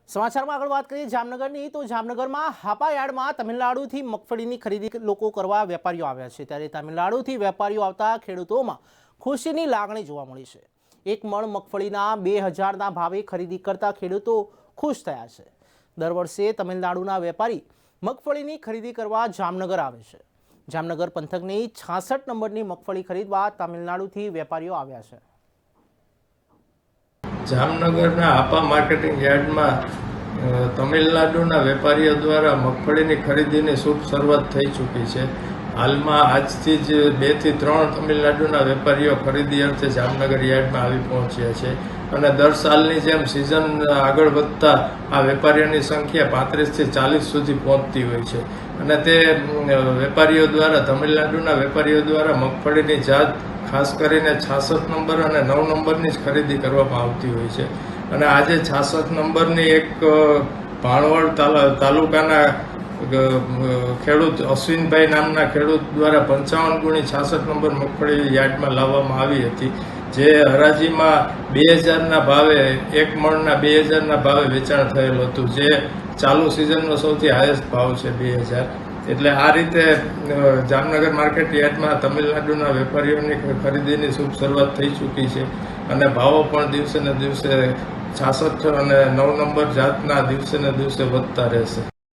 સમાચારમાં આગળ વાત કરીએ જામનગરની તો જામનગરમાં હાપા યાર્ડમાં તમિલનાડુથી મગફળીની ખરીદી લોકો કરવા વેપારીઓ આવ્યા છે ત્યારે તમિલનાડુથી વેપારીઓ આવતા ખેડૂતોમાં ખુશીની લાગણી જોવા મળી છે। એક મણ મગફળીના 2000ના ભાવે ખરીદી કરતા ખેડૂતો ખુશ થયા છે। દર વર્ષે તમિલનાડુના વેપારી મગફળીની ખરીદી કરવા જામનગર આવે છે। જામનગર પંથકની 66 નંબરની મગફળી ખરીદવા તમિલનાડુથી વેપારીઓ આવ્યા છે। જામનગરના હાપા માર્કેટિંગ યાર્ડમાં તમિલનાડુના વેપારીઓ દ્વારા મગફળીની ખરીદીની શુભ શરૂઆત થઈ ચૂકી છે। હાલમાં આજથી જ 2 થી 3 તમિલનાડુના વેપારીઓ ખરીદી અર્થે જામનગર યાર્ડમાં આવી પહોંચ્યા છે અને દર સાલની જેમ સિઝન આગળ વધતા આ વેપારીઓની સંખ્યા 35 થી 40 સુધી પહોંચતી હોય છે અને તે વેપારીઓ દ્વારા તમિલનાડુના વેપારીઓ દ્વારા મગફળીની જાત ખાસ કરીને 66 નંબર અને 9 નંબરની જ ખરીદી કરવામાં આવતી હોય છે અને આજે 66 નંબરની એક ભાણવડ તાલુકાના ખેડૂત અશ્વિનભાઈ નામના ખેડૂત દ્વારા 55 ગુણી 66 નંબર મગફળી યાર્ડમાં લાવવામાં આવી હતી, જે હરાજીમાં 2000ના ભાવે એક મણના 2000ના ભાવે વેચાણ થયેલું હતું, જે ચાલુ સિઝનનો સૌથી હાઈએસ્ટ ભાવ છે 2000। એટલે આ રીતે જામનગર માર્કેટ યાર્ડમાં તમિલનાડુના વેપારીઓની ખરીદીની શુભ શરૂઆત થઈ ચૂકી છે અને ભાવો પણ દિવસે ને દિવસે 66 અને 9 નંબર જાતના દિવસે ને દિવસે વધતા રહેશે।